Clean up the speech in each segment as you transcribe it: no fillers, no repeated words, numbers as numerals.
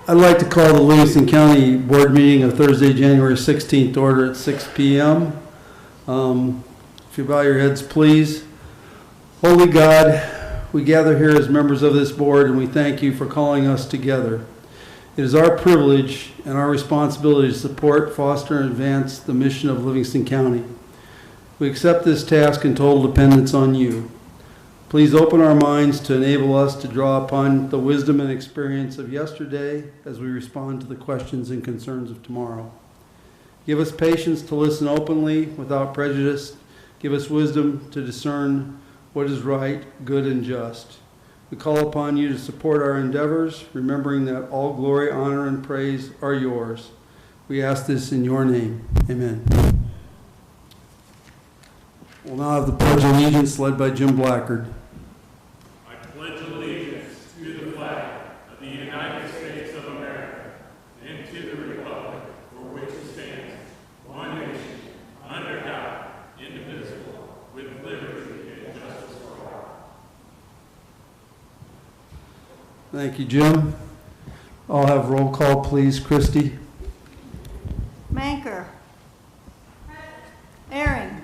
I'd like to call the Livingston County Board meeting of Thursday, January 16th to order at 6 p.m. If you bow your heads, please. Holy God, we gather here as members of this board and we thank you for calling us together. It is our privilege and our responsibility to support, foster, and advance the mission of Livingston County. We accept this task in total dependence on you. Please open our minds to enable us to draw upon the wisdom and experience of yesterday as we respond to the questions and concerns of tomorrow. Give us patience to listen openly without prejudice. Give us wisdom to discern what is right, good, and just. We call upon you to support our endeavors, remembering that all glory, honor, and praise are yours. We ask this in your name. Amen. We'll now have the Pledge of Allegiance led by Jim Blackard. I pledge allegiance to the flag of the United States of America and to the republic for which it stands, one nation, under God, indivisible, with liberty and justice for all. Thank you, Jim. I'll have roll call, please. Christy. Manker. Aaron.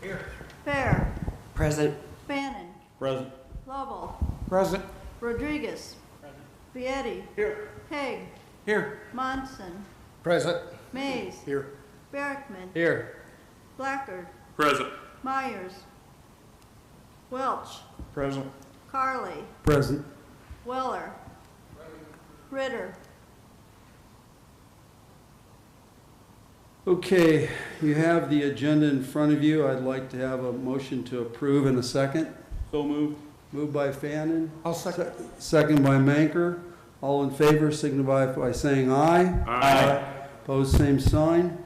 Here. Fair. Present. Bannon. Present. Lovell. Present. Rodriguez. Present. Vietti. Here. Haig. Here. Monson. Present. Mays. Here. Barrickman. Here. Blackard. Present. Myers. Welch. Present. Carley. Present. Weller. Ritter. Okay, you have the agenda in front of you. I'd like to have a motion to approve in a second. So moved. Moved by Fannin. I'll second. Second by Manker. All in favor signify by saying aye. Aye. Opposed, same sign.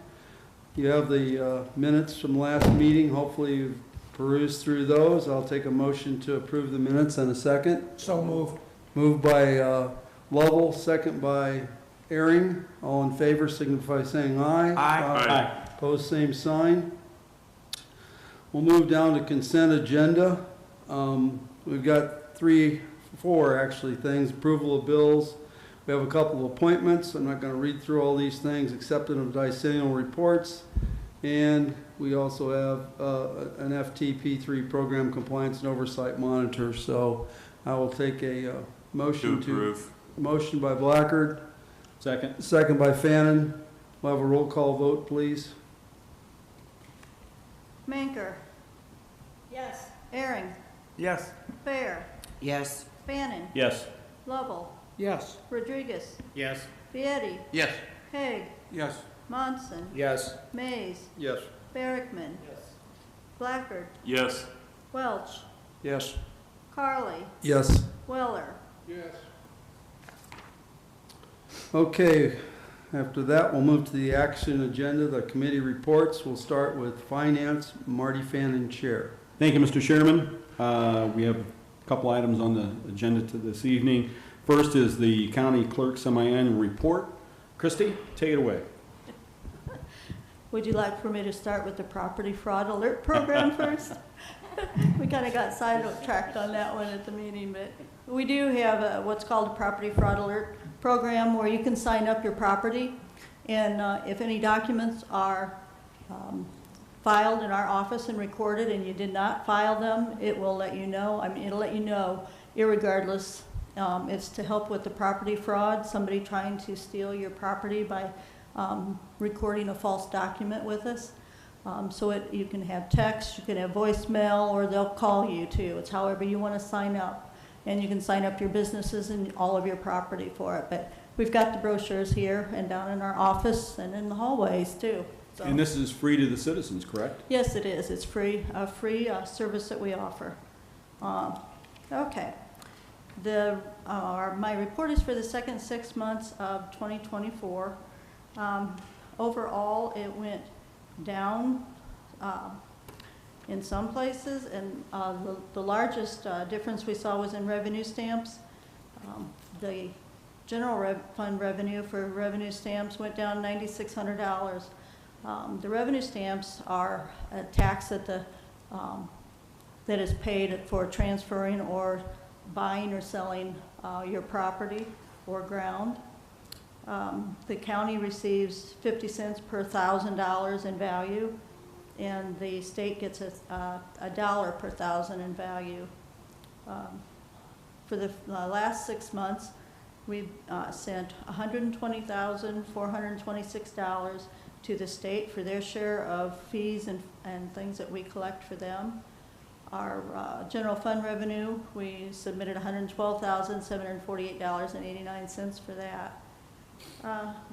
You have the minutes from last meeting. Hopefully you've perused through those. I'll take a motion to approve the minutes in a second. So moved. Moved by Lovell, second by Airing. All in favor signify by saying aye. Aye. Opposed, same sign. We'll move down to consent agenda. We've got four actually things. Approval of bills. We have a couple of appointments. I'm not going to read through all these things. Acceptance of decennial reports. And we also have an FTP3 program compliance and oversight monitor. So I will take a motion To approve. Motion by Blackard. Second. Second by Fannin. We'll have a roll call vote, please. Manker. Yes. Aaron. Yes. Fair. Yes. Bannon. Yes. Lovell. Yes. Rodriguez. Yes. Vietti. Yes. Haig. Yes. Monson. Yes. Mays. Yes. Barrickman. Yes. Blackard. Yes. Welch. Yes. Carley. Yes. Weller. Yes. Okay, after that, we'll move to the action agenda, the committee reports. We'll start with Finance, Marty Fannin, Chair. Thank you, Mr. Chairman. We have a couple items on the agenda this evening. First is the county clerk semi-annual report. Christy, take it away. Would you like for me to start with the property fraud alert program first? We kind of got sidetracked on that one at the meeting, but we do have what's called a property fraud alert program where you can sign up your property, and if any documents are filed in our office and recorded and you did not file them, it will let you know. I mean, it'll let you know irregardless. It's to help with the property fraud, somebody trying to steal your property by recording a false document with us. So you can have text, you can have voicemail, or they'll call you too. It's however you want to sign up. And you can sign up your businesses and all of your property for it. But we've got the brochures here and down in our office and in the hallways too. So, And this is free to the citizens, correct? yes, it is. It's free, a free service that we offer. Okay. My report is for the second 6 months of 2024. Overall, it went down in some places, and the largest difference we saw was in revenue stamps. The general fund revenue for revenue stamps went down $9,600. The revenue stamps are a tax that is paid for transferring or buying or selling your property or ground. The county receives 50 cents per $1,000 in value, and the state gets a dollar per thousand in value. For the last 6 months, we've sent $120,426 to the state for their share of fees and things that we collect for them. Our general fund revenue, we submitted $112,748.89 for that.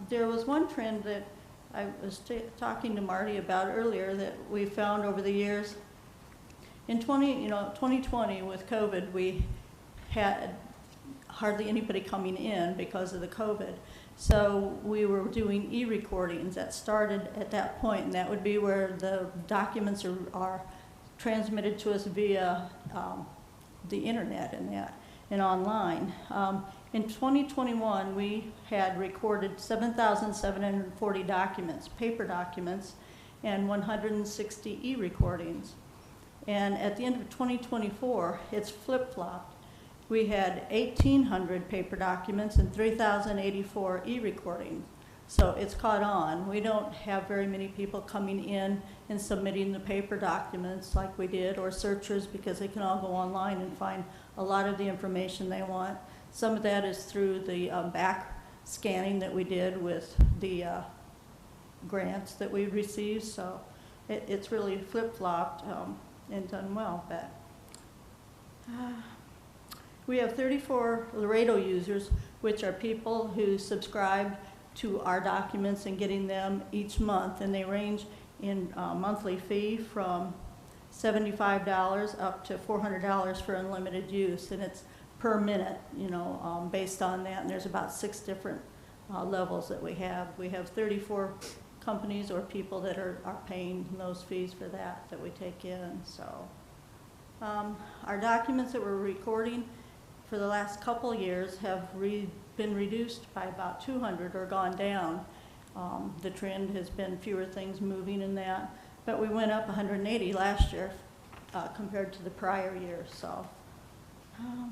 There was one trend that I was talking to Marty about earlier that we found over the years. In 2020 with COVID, we had hardly anybody coming in because of the COVID. So we were doing e-recordings that started at that point, and that would be where the documents are transmitted to us via the internet and online. In 2021, we had recorded 7,740 documents, paper documents, and 160 e-recordings. And at the end of 2024, it's flip-flopped. We had 1,800 paper documents and 3,084 e-recordings. So it's caught on. We don't have very many people coming in and submitting the paper documents like we did, or searchers, because they can all go online and find a lot of the information they want. Some of that is through the back scanning that we did with the grants that we received. So it's really flip-flopped and done well. But we have 34 Laredo users, which are people who subscribe to our documents and getting them each month, and they range in monthly fee from $75 up to $400 for unlimited use, and it's per minute, based on that. And there's about 6 different levels that we have. We have 34 companies or people that are paying those fees for that we take in. So our documents that we're recording for the last couple years have been reduced by about 200 or gone down. The trend has been fewer things moving in that, but we went up 180 last year compared to the prior year. So I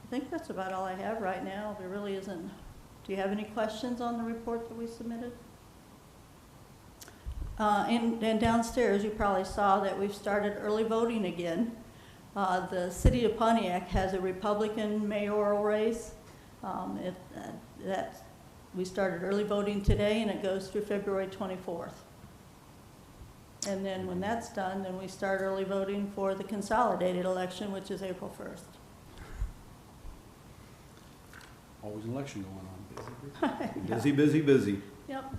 think that's about all I have right now. There really isn't. Do you have any questions on the report that we submitted? And downstairs, you probably saw that we've started early voting again. The city of Pontiac has a Republican mayoral race. We started early voting today, and it goes through February 24th. And then when that's done, then we start early voting for the consolidated election, which is April 1st. Always an election going on. Busy, busy, busy. Yep.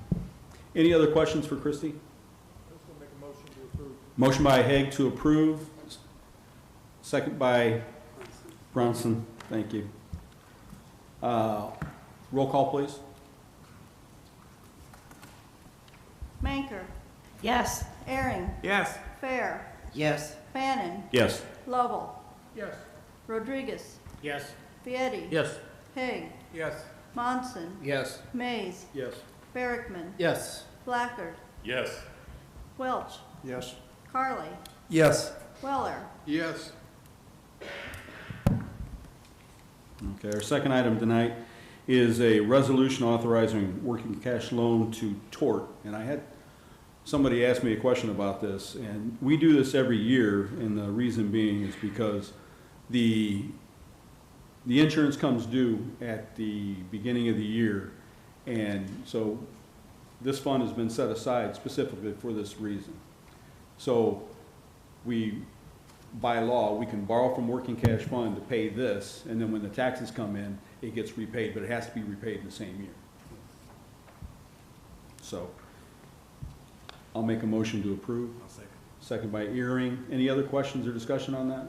Any other questions for Christie? I just want to make a motion to approve. Motion by Haig to approve, second by Bronson. Thank you. Roll call, please. Manker, Yes. Ehring, Yes. Fair, Yes. Fannin, Yes. Lovell, Yes. Rodriguez, Yes. Vietti, Yes. Haig, Yes. Monson, Yes. Mays, Yes. Barrickman, Yes. Blackard, Yes. Welch, Yes. Carly, Yes. Weller. Yes. Okay, our second item tonight is a resolution authorizing working cash loan to Tort. And I had somebody ask me a question about this, and we do this every year, and the reason being is because the insurance comes due at the beginning of the year, and so this fund has been set aside specifically for this reason. So by law, we can borrow from working cash fund to pay this, and then when the taxes come in, it gets repaid, but it has to be repaid in the same year. So I'll make a motion to approve. I'll second. Second by Ehring. Any other questions or discussion on that?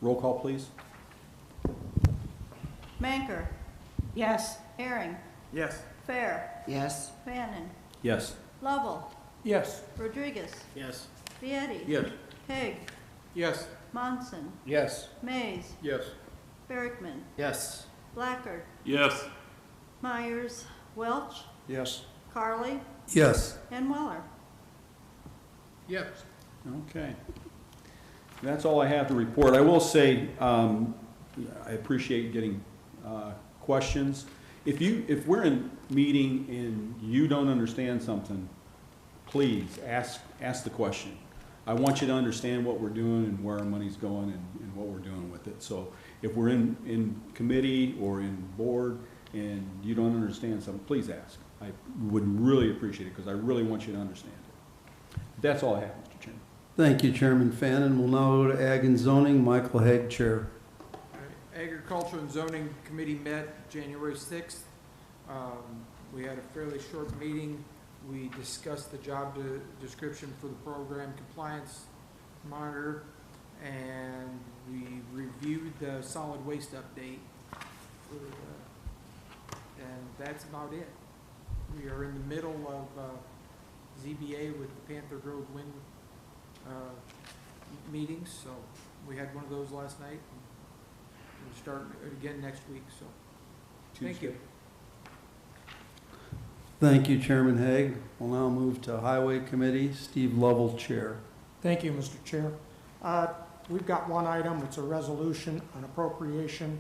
Roll call, please. Manker, Yes. Ehring, Yes. Fair, Yes. Fannin, Yes. Lovell, Yes. Rodriguez, Yes. Vietti, Yes. Haig, Yes. Monson, Yes. Mays, Yes. Barrickman, Yes. Blackard, Yes. Myers, Welch, Yes. Carly, Yes. and Weller. Yes. Okay. That's all I have to report. I will say, I appreciate getting questions. If we're in meeting and you don't understand something, please ask the question. I want you to understand what we're doing and where our money's going and what we're doing with it. So if we're in committee or in board and you don't understand something, please ask. I would really appreciate it because I really want you to understand it. That's all I have, Mr. Chairman. Thank you, Chairman Fannin. We'll now go to Ag and Zoning. Michael Hague, Chair. Agriculture and Zoning Committee met January 6th. We had a fairly short meeting. We discussed the job description for the program compliance monitor, and we reviewed the solid waste update. And that's about it. We are in the middle of ZBA with the Panther Grove Wind meetings, so we had one of those last night. We'll start it again next week, so thank you. Thank you, Chairman Hague. We'll now move to Highway Committee. Steve Lovell, Chair. Thank you, Mr. Chair. We've got one item. It's a resolution, an appropriation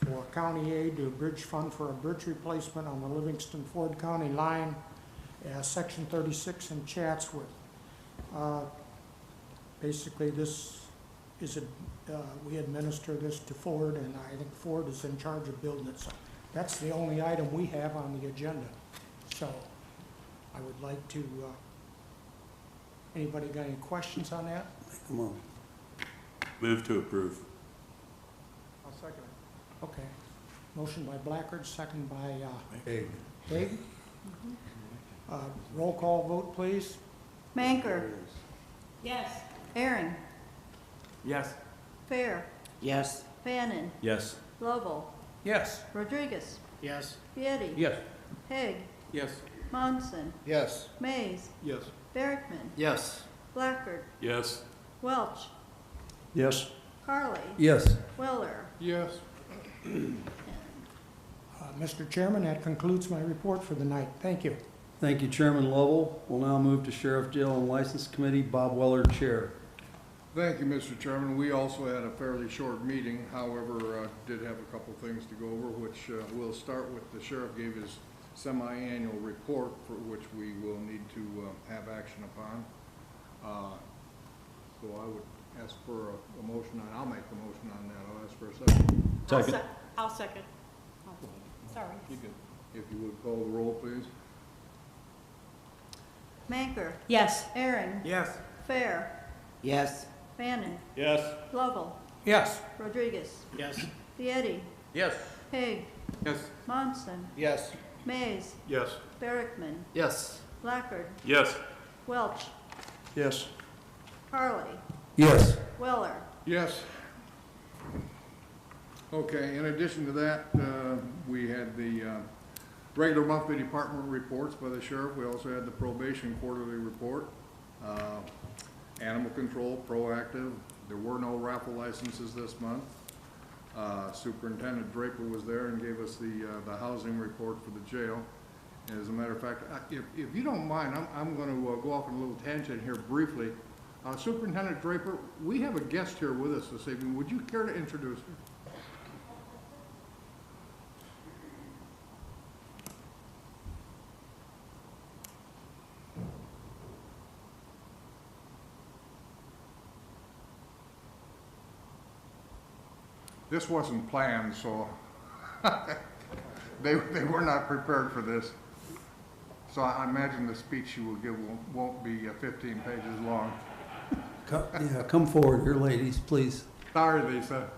for county aid to a bridge fund for a bridge replacement on the Livingston-Ford County line, Section 36 in Chatsworth. Basically, this is we administer this to Ford, and I think Ford is in charge of building it. So that's the only item we have on the agenda. So I would like to, anybody got any questions on that? Come on. Move to approve. I'll second it. Okay. Motion by Blackard, second by Hague. Hague. Roll call vote, please. Manker, Yes. Aaron, Yes. Fair, Yes. Fannin, Yes. Lovell, Yes. Rodriguez, Yes. Vieti, Yes. Hague, Yes. Monson, Yes. Mays, Yes. Berrickman, Yes. Blackard, Yes. Welch, Yes. Carly, Yes. Weller. Yes. Mr. Chairman, that concludes my report for the night. Thank you. Thank you, Chairman Lovell. We'll now move to Sheriff, Jail, and License Committee. Bob Weller, Chair. Thank you, Mr. Chairman. We also had a fairly short meeting, however, did have a couple things to go over, which we'll start with. The sheriff gave his semi-annual report, for which we will need to have action upon. So I would ask for a motion on, I'll make the motion on that. I'll ask for a second. Second. I'll second. Oh, sorry. You could, if you would call the roll, please. Manker, Yes. Aaron, Yes. Fair, Yes. Fannin, Yes. Lovell, Yes. Rodriguez, Yes. Vieti, Yes. Hague, Yes. Monson, Yes. Mays, Yes. Berrickman, Yes. Blackard, Yes. Welch, Yes. Carly, Yes. Weller. Yes. Okay, in addition to that, we had the regular monthly department reports by the sheriff. We also had the probation quarterly report. Animal control, proactive. There were no raffle licenses this month. Superintendent Draper was there and gave us the housing report for the jail. And as a matter of fact, if you don't mind, I'm going to go off on a little tangent here briefly. Superintendent Draper, we have a guest here with us this evening. Would you care to introduce her? This wasn't planned, so they were not prepared for this. So I imagine the speech you will give won't be 15 pages long. Yeah, come forward here, ladies, please. Sorry, Lisa.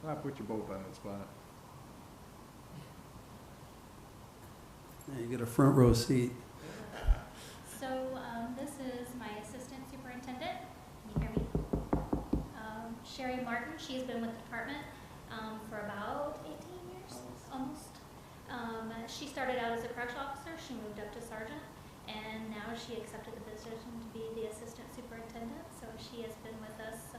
I'll put you both on the spot. Yeah, you get a front row seat. So this is my assistant superintendent. Can you hear me? Sherry Martin. She's been with the department for about 18 years, almost. She started out as a correctional officer. She moved up to sergeant, and now she accepted the position to be the assistant superintendent. So she has been with us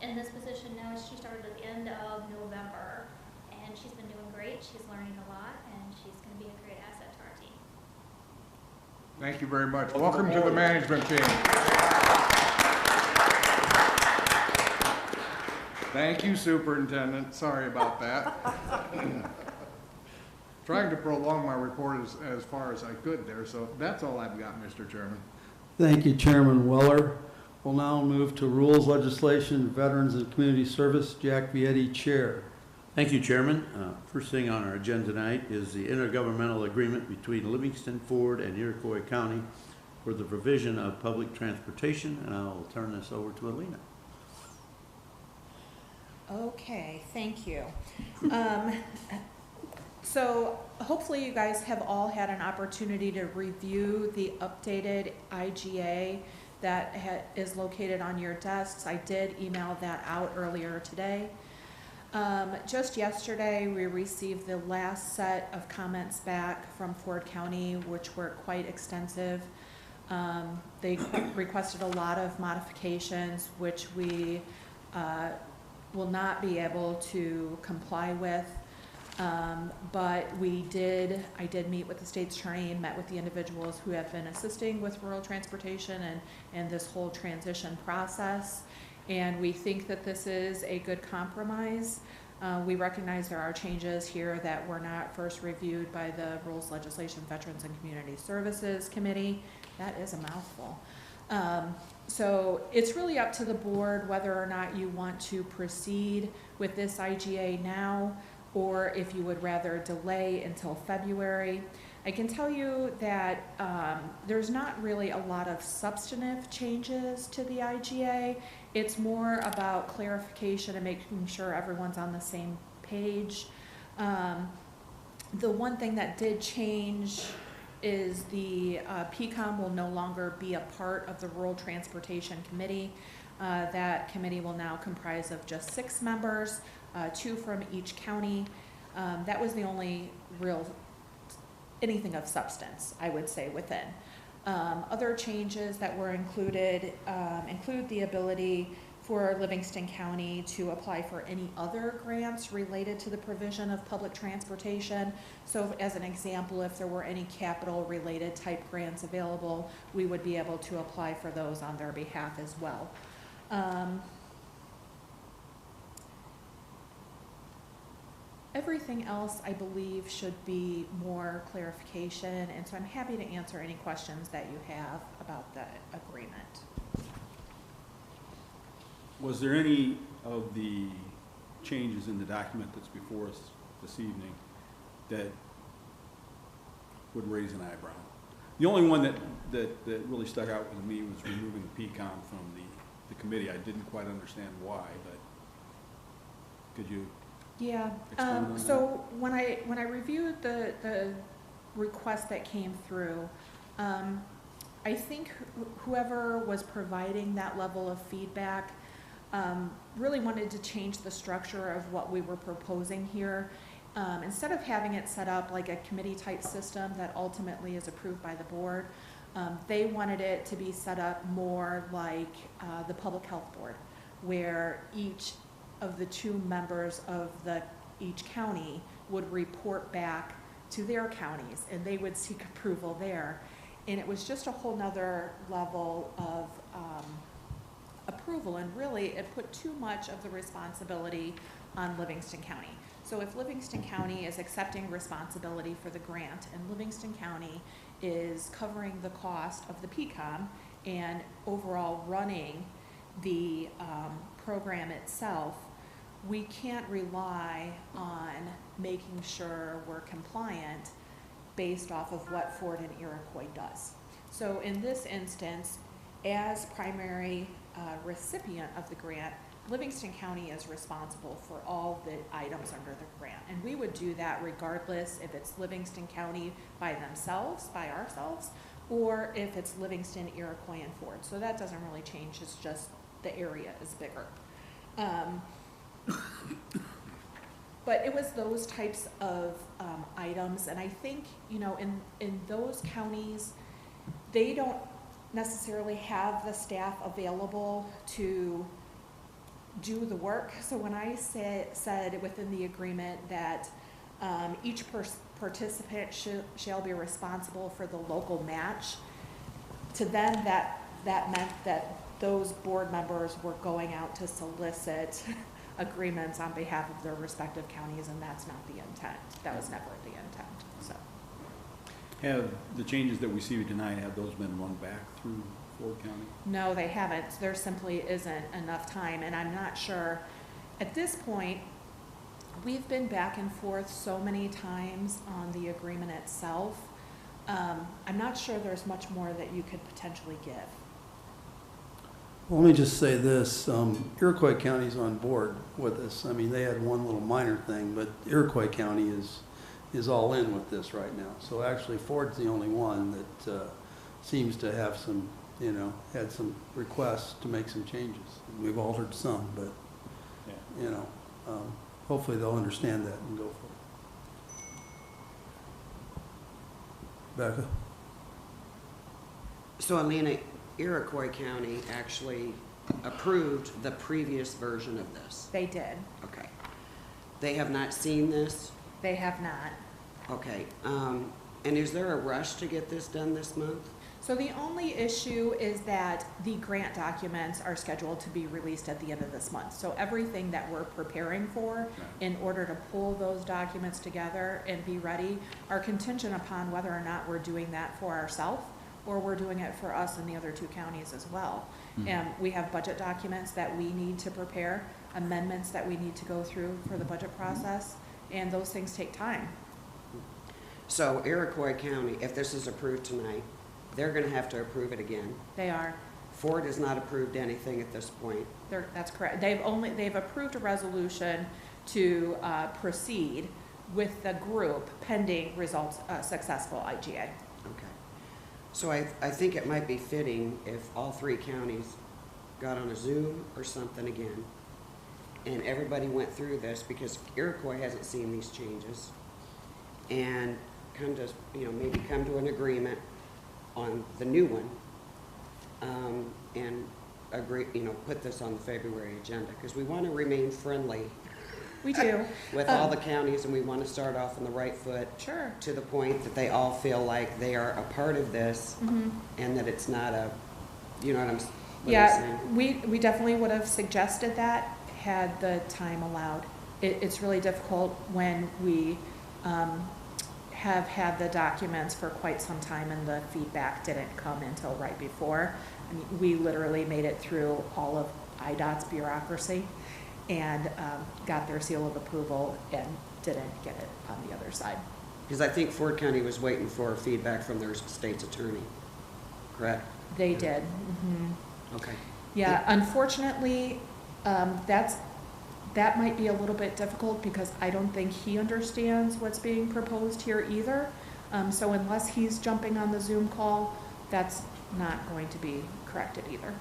in this position now. She started at the end of November, and she's been doing great. She's learning a lot, and she's going to be a great asset to our team. Thank you very much. Welcome to the management team. Thank you, Superintendent. Sorry about that. Trying to prolong my report as far as I could there, so that's all I've got, Mr. Chairman. Thank you, Chairman Weller. We'll now move to Rules, Legislation, Veterans, and Community Service. Jack Vietti, Chair. Thank you, Chairman. First thing on our agenda tonight is the intergovernmental agreement between Livingston, Ford, and Iroquois County for the provision of public transportation, and I'll turn this over to Alina. Okay, thank you. So hopefully you guys have all had an opportunity to review the updated IGA that is located on your desks. I did email that out earlier today. Just yesterday, we received the last set of comments back from Ford County, which were quite extensive. They requested a lot of modifications, which we will not be able to comply with. But I did meet with the state's attorney and met with the individuals who have been assisting with rural transportation and this whole transition process. And we think that this is a good compromise. We recognize there are changes here that were not first reviewed by the Rules, Legislation, Veterans, and Community Services Committee. That is a mouthful. So it's really up to the board whether or not you want to proceed with this IGA now, or if you would rather delay until February. I can tell you that there's not really a lot of substantive changes to the IGA. It's more about clarification and making sure everyone's on the same page. The one thing that did change is the PCOM will no longer be a part of the Rural Transportation Committee. That committee will now comprise of just 6 members, 2 from each county. That was the only real anything of substance, I would say, within. Other changes that were included include the ability for Livingston County to apply for any other grants related to the provision of public transportation. So as an example, if there were any capital related type grants available, we would be able to apply for those on their behalf as well. Everything else, I believe, should be more clarification, and so I'm happy to answer any questions that you have about the agreement. Was there any of the changes in the document that's before us this evening that would raise an eyebrow? The only one that really stuck out with me was removing the PCOM from the committee. I didn't quite understand why, but could you? Yeah, so when I reviewed the request that came through, I think whoever was providing that level of feedback really wanted to change the structure of what we were proposing here. Instead of having it set up like a committee type system that ultimately is approved by the board, they wanted it to be set up more like the Public Health Board, where each of the 2 members of each county would report back to their counties, and they would seek approval there. And it was just a whole nother level of approval, and really it put too much of the responsibility on Livingston County. So if Livingston County is accepting responsibility for the grant, and Livingston County is covering the cost of the PCOM and overall running the program itself, we can't rely on making sure we're compliant based off of what Ford and Iroquois does. So in this instance, as primary recipient of the grant, Livingston County is responsible for all the items under the grant. And we would do that regardless if it's Livingston County by themselves, by ourselves, or if it's Livingston, Iroquois, and Ford. So that doesn't really change, it's just the area is bigger. But it was those types of items, and I think, you know, in those counties, they don't necessarily have the staff available to do the work. So when I said within the agreement that each participant shall be responsible for the local match, to them, that meant that those board members were going out to solicit agreements on behalf of their respective counties, and that's not the intent. That was never the intent, so. Have the changes that we see tonight, have those been run back through Ford County? No, they haven't. There simply isn't enough time, and I'm not sure. At this point, we've been back and forth so many times on the agreement itself. I'm not sure there's much more that you could potentially give. Well, let me just say this, Iroquois County's on board with this. I mean, they had one little minor thing, but Iroquois County is all in with this right now. So actually Ford's the only one that seems to have some, had some requests to make some changes. We've altered some, but, hopefully they'll understand that and go for it. Becca? So Alina, Iroquois County actually approved the previous version of this. They did. Okay. They have not seen this? They have not. Okay. And is there a rush to get this done this month? So the only issue is that the grant documents are scheduled to be released at the end of this month. So everything that we're preparing for in order to pull those documents together and be ready are contingent upon whether or not we're doing that for ourselves or we're doing it for us in the other two counties as well. And we have budget documents that we need to prepare, amendments that we need to go through for the budget process, and those things take time. So Iroquois County, if this is approved tonight, they're gonna have to approve it again. They are. Ford has not approved anything at this point. That's correct. They've approved a resolution to proceed with the group pending results, successful IGA. Okay. So I think it might be fitting if all three counties got on a Zoom or something again, and everybody went through this, because Iroquois hasn't seen these changes, and come to, maybe come to an agreement on the new one, and agree, put this on the February agenda, because we want to remain friendly We do. with all the counties, and we want to start off on the right foot. Sure. To the point that they all feel like they are a part of this, and that it's not a, what I'm saying? We definitely would have suggested that had the time allowed. It's really difficult when we have had the documents for quite some time and the feedback didn't come until right before. I mean, we literally made it through all of IDOT's bureaucracy and got their seal of approval and didn't get it on the other side. Because I think Ford County was waiting for feedback from their state's attorney, correct? They did. Okay. Yeah, unfortunately, that might be a little bit difficult because I don't think he understands what's being proposed here either. So unless he's jumping on the Zoom call, that's not going to be corrected either.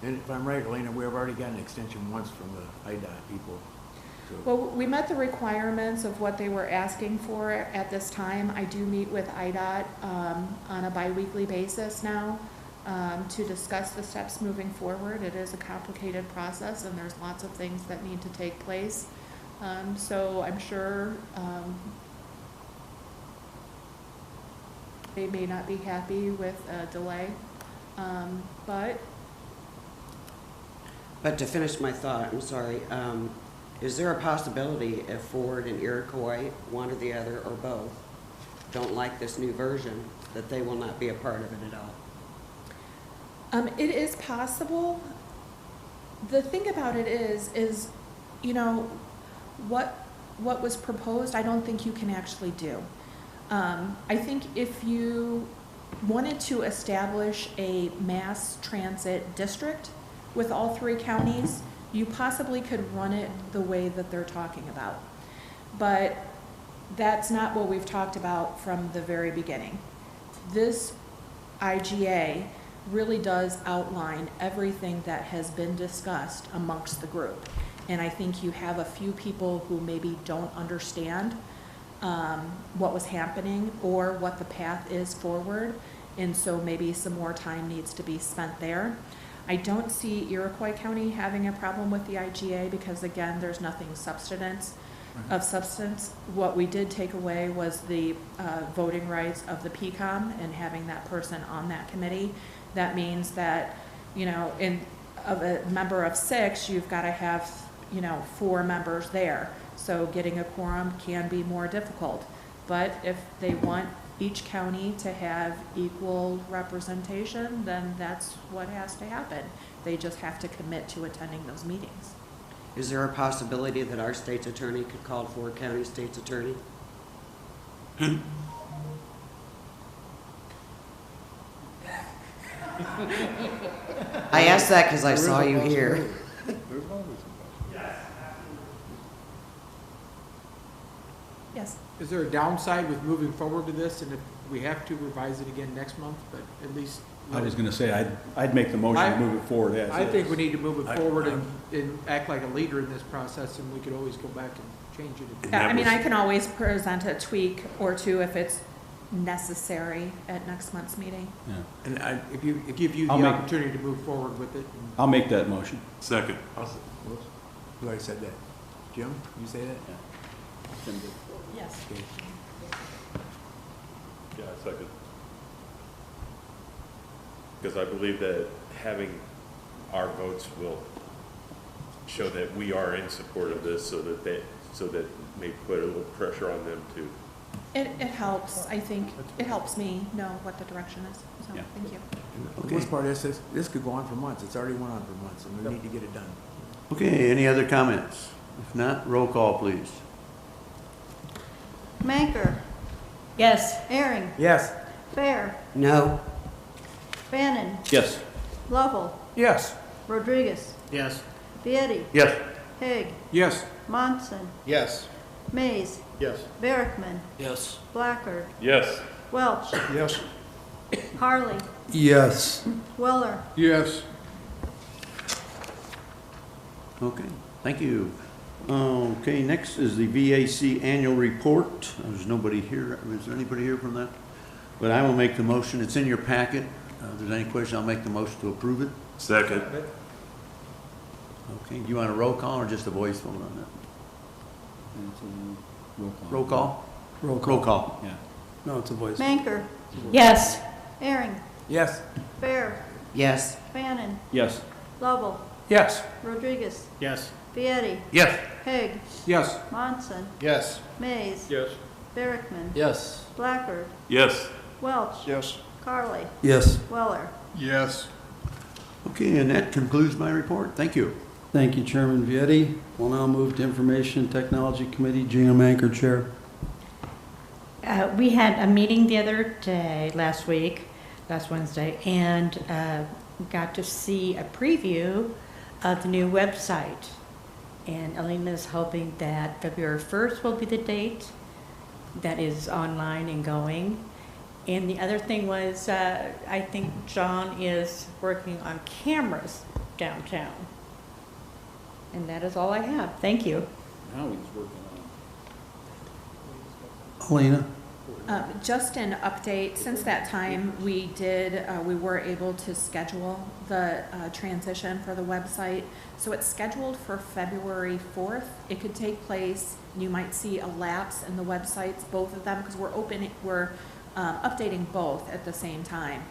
And if I'm right, Elena, we've already got an extension once from the IDOT people. So Well, we met the requirements of what they were asking for at this time. I do meet with IDOT on a biweekly basis now to discuss the steps moving forward. It is a complicated process and there's lots of things that need to take place. So I'm sure they may not be happy with a delay, But to finish my thought, I'm sorry, is there a possibility if Ford and Iroquois, one or the other or both, don't like this new version, that they will not be a part of it at all? It is possible. The thing about it is, what was proposed, I don't think you can actually do. I think if you wanted to establish a mass transit district with all three counties, you possibly could run it the way that they're talking about. But that's not what we've talked about from the very beginning. This IGA really does outline everything that has been discussed amongst the group. And I think you have a few people who maybe don't understand what was happening or what the path is forward. And so maybe some more time needs to be spent there. I don't see Iroquois County having a problem with the IGA because again, there's nothing substance. of substance. What we did take away was the voting rights of the PCOM and having that person on that committee. That means that, you know, of a member of 6, you've got to have, you know, 4 members there. So getting a quorum can be more difficult. But if they want each county to have equal representation, then that's what has to happen. They just have to commit to attending those meetings. Is there a possibility that our state's attorney could call for a county state's attorney? I asked that because I saw you here. Yes. Is there a downside with moving forward to this, and if we have to revise it again next month, but at least? I was gonna say, I'd make the motion to move it forward as I think is. we need to move it forward and act like a leader in this process, and we could always go back and change it. Yeah, I mean, I can always present a tweak or two if it's necessary at next month's meeting. Yeah. And if you give you the I'll make- opportunity to move forward with it. I'll make that motion. Second. Who already said that? Jim, you say that? Yes. Okay. Yeah, second. Because I believe that having our votes will show that we are in support of this, so that may put a little pressure on them to. It helps, I think, it helps me know what the direction is, so, Yeah. thank you. The worst part is this could go on for months. It's already went on for months, and we need to get it done. Okay, any other comments? If not, roll call, please. Manker, Yes. Aaron, Yes. Fair, No? Bannon, Yes. Lovell, Yes. Rodriguez, Yes. Vietti, Yes. Haig, Yes. Monson, Yes. Mays, Yes. Barrickman, Yes. Blackard, Yes. Welch, Yes. Harley, Yes. Weller. Yes. Okay, thank you. Okay, next is the VAC annual report. There's nobody here. Is there anybody here from that? But I will make the motion. It's in your packet. If there's any question, I'll make the motion to approve it. Second. Okay, do you want a roll call or just a voice vote on that? Roll call. Roll call? Roll call. Roll call. Yeah. No, it's a voice. Manker, Yes. Aaron, Yes. Fair, Yes. Bannon, Yes. Lovell, Yes. Rodriguez, Yes. Vietti, Yes. Haig, Yes. Monson, Yes. Mays, Yes. Barrickman, Yes. Blackard, Yes. Welch, Yes. Carly, Yes. Weller. Yes. Okay, and that concludes my report. Thank you. Thank you, Chairman Vietti. We'll now move to Information and Technology Committee. Gina Manker, Chair. We had a meeting the other day, last Wednesday, and got to see a preview of the new website. And Elena's hoping that February 1st will be the date that is online and going. And the other thing was, I think John is working on cameras downtown. And that is all I have. Thank you. Now he's working Elena? Just an update, since that time, we were able to schedule the transition for the website. So it's scheduled for February 4th. It could take place, you might see a lapse in the websites, both of them, because we're updating both at the same time.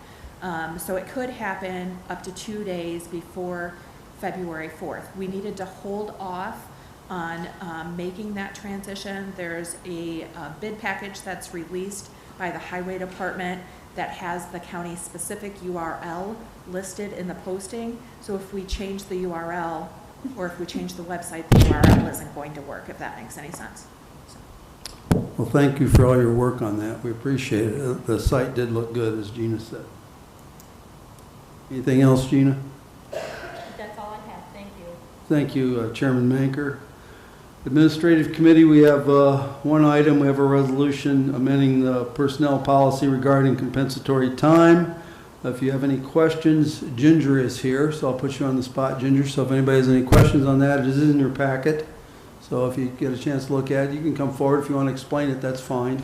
So it could happen up to 2 days before February 4th. We needed to hold off on making that transition. There's a bid package that's released by the Highway Department that has the county-specific URL listed in the posting. So if we change the URL, or if we change the website, the URL isn't going to work, if that makes any sense. Well, thank you for all your work on that. We appreciate it. The site did look good, as Gina said. Anything else, Gina? That's all I have. Thank you. Thank you, Chairman Manker. Administrative Committee, we have one item. We have a resolution amending the personnel policy regarding compensatory time. If you have any questions, Ginger is here, so I'll put you on the spot, Ginger. So if anybody has any questions on that, it is in your packet. So if you get a chance to look at it, you can come forward. If you want to explain it, that's fine.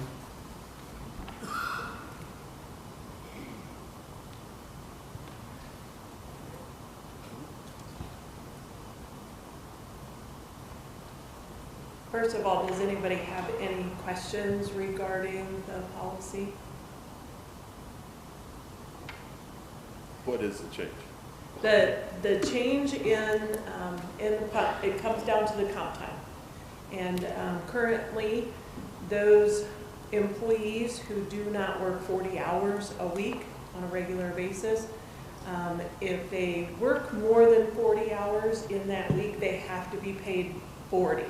First of all, does anybody have any questions regarding the policy? What is the change? The change it comes down to the comp time. And currently, those employees who do not work 40 hours a week on a regular basis, if they work more than 40 hours in that week, they have to be paid 40.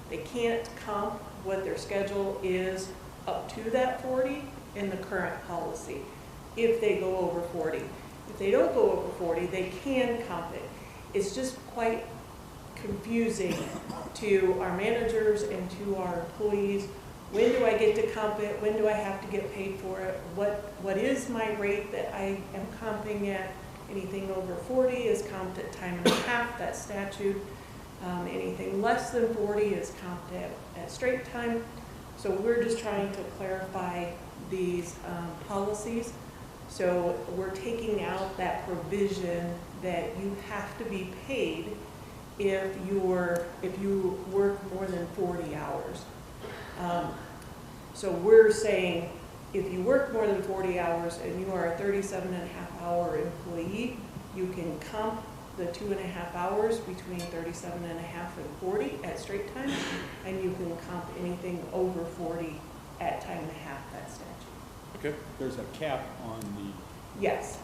They can't comp what their schedule is up to that 40 in the current policy if they go over 40. If they don't go over 40, they can comp it. It's just quite confusing to our managers and to our employees. When do I get to comp it? When do I have to get paid for it? What is my rate that I am comping at? Anything over 40 is comped at time and a half, that's statute. Anything less than 40 is comped at straight time. So we're just trying to clarify these policies. So we're taking out that provision that you have to be paid if you work more than 40 hours. So we're saying if you work more than 40 hours and you are a 37.5-hour employee, you can comp the 2.5 hours between 37.5 and 40 at straight time, and you can comp anything over 40 at time and a half, that statute. Okay. There's a cap on the... Yes,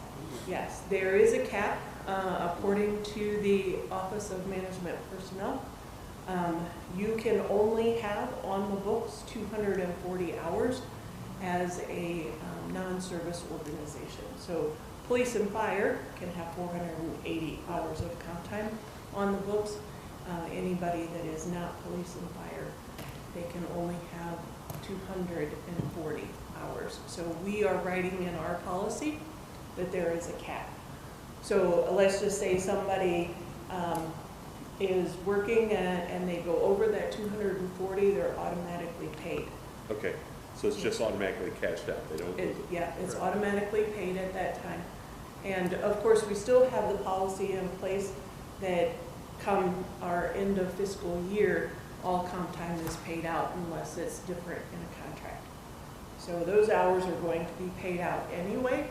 yes, there is a cap according to the Office of Management Personnel. You can only have on the books 240 hours as a non-service organization. So police and fire can have 480 hours of comp time on the books. Anybody that is not police and fire, they can only have 240 hours. So we are writing in our policy that there is a cap. So let's just say somebody is working and they go over that 240, they're automatically paid. Okay, so it's just automatically cashed out, they don't lose it? Yeah, it's automatically paid at that time. And of course, we still have the policy in place that come our end of fiscal year, all comp time is paid out unless it's different in a contract. So those hours are going to be paid out anyway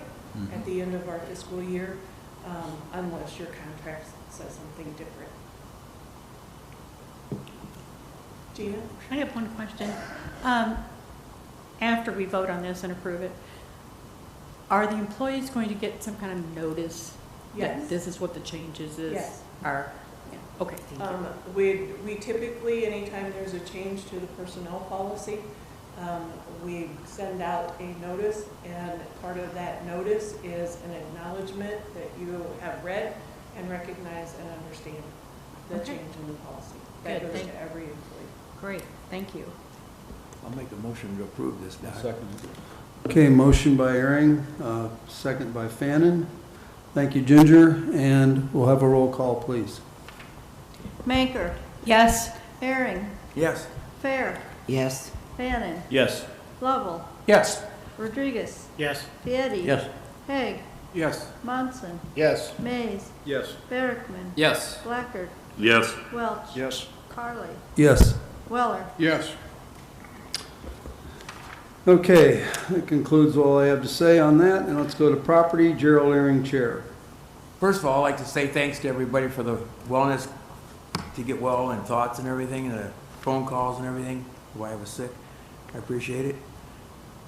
at the end of our fiscal year, unless your contract says something different. Gina? I have one question. After we vote on this and approve it, are the employees going to get some kind of notice Yes. that this is what the changes is? Yes. Are, yeah. Okay, thank you. We typically, anytime there's a change to the personnel policy, we send out a notice, and part of that notice is an acknowledgement that you have read and recognize and understand the Okay. change in the policy. That Good, goes thank- to every employee. Great, thank you. I'll make a motion to approve this now. Second. Okay, motion by Ehring, second by Fannin. Thank you, Ginger, and we'll have a roll call, please. Maker, Yes. Herring, Yes. Fair, Yes. Fannin, Yes. Lovell, Yes. Rodriguez, Yes. Fieri. Yes. Haig, Yes. Monson, Yes. Mays, Yes. Barrickman, Yes. Blackard, Yes. Welch, Yes. Carly, Yes. Weller. Yes. Okay, that concludes all I have to say on that, and let's go to property. Gerald Ehring, Chair. First of all, I'd like to say thanks to everybody for the wellness, to get well and thoughts and everything, and the phone calls and everything, why I was sick. I appreciate it.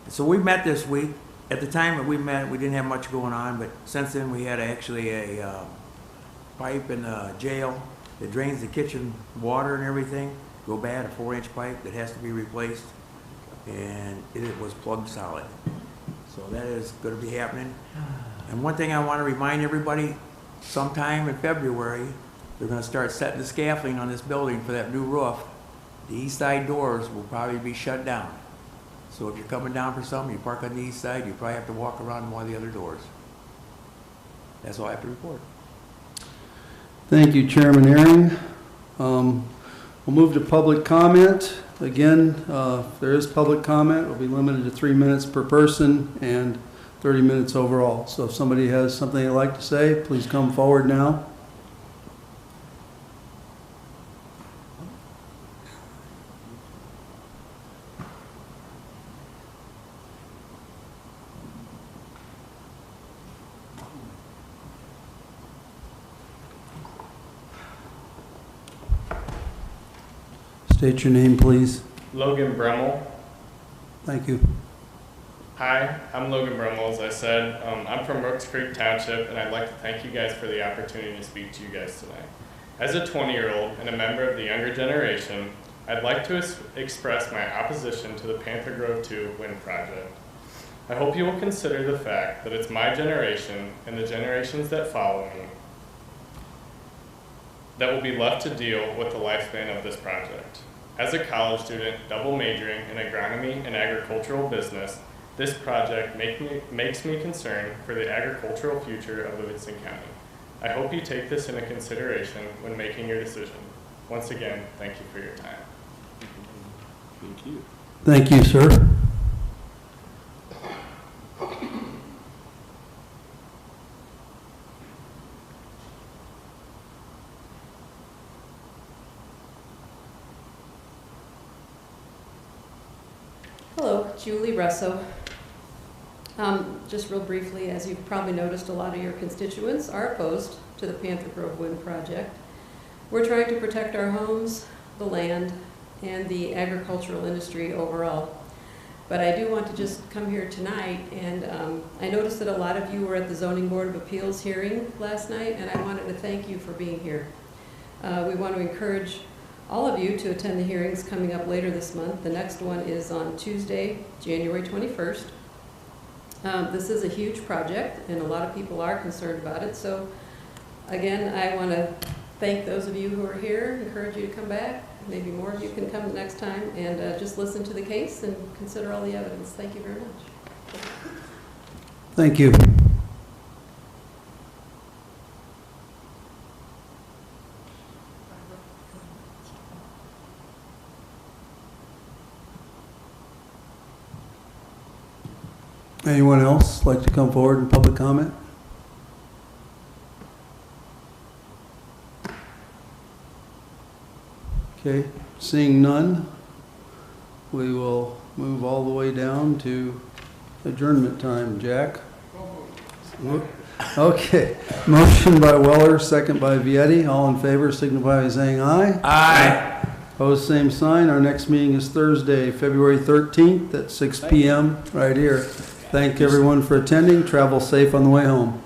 So we met this week. At the time that we met, we didn't have much going on, but since then we had actually a pipe in the jail that drains the kitchen water and everything, go bad, a 4-inch pipe that has to be replaced, and it was plugged solid. So that is going to be happening. And one thing I want to remind everybody, sometime in February, they're going to start setting the scaffolding on this building for that new roof. The east side doors will probably be shut down. So if you're coming down for something, you park on the east side, you probably have to walk around one of the other doors. That's all I have to report. Thank you, Chairman Ehring. We'll move to public comment. Again, if there is public comment, it'll be limited to 3 minutes per person and 30 minutes overall. So if somebody has something they'd like to say, please come forward now. State your name, please. Logan Bremmel. Thank you. Hi, I'm Logan Bremmel, as I said. I'm from Rooks Creek Township, and I'd like to thank you guys for the opportunity to speak to you guys tonight. As a 20-year-old and a member of the younger generation, I'd like to express my opposition to the Panther Grove 2 wind project. I hope you will consider the fact that it's my generation and the generations that follow me that will be left to deal with the lifespan of this project. As a college student, double majoring in agronomy and agricultural business, this project makes me concerned for the agricultural future of Livingston County. I hope you take this into consideration when making your decision. Once again, thank you for your time. Thank you. Thank you, sir. Hello, Julie Russo. Just real briefly, as you've probably noticed, a lot of your constituents are opposed to the Panther Grove Wind Project. We're trying to protect our homes, the land, and the agricultural industry overall. But I do want to just come here tonight, and I noticed that a lot of you were at the Zoning Board of Appeals hearing last night, and I wanted to thank you for being here. We want to encourage all of you to attend the hearings coming up later this month. The next one is on Tuesday, January 21st. This is a huge project, and a lot of people are concerned about it. So, again, I want to thank those of you who are here, encourage you to come back. Maybe more of you can come next time, and just listen to the case and consider all the evidence. Thank you very much. Thank you. Anyone else like to come forward in public comment? Okay, seeing none, we will move all the way down to adjournment time. Jack? Okay, motion by Weller, second by Vietti. All in favor signify by saying aye. Aye. Opposed, same sign. Our next meeting is Thursday, February 13th at 6 p.m. right here. Thank everyone for attending. Travel safe on the way home.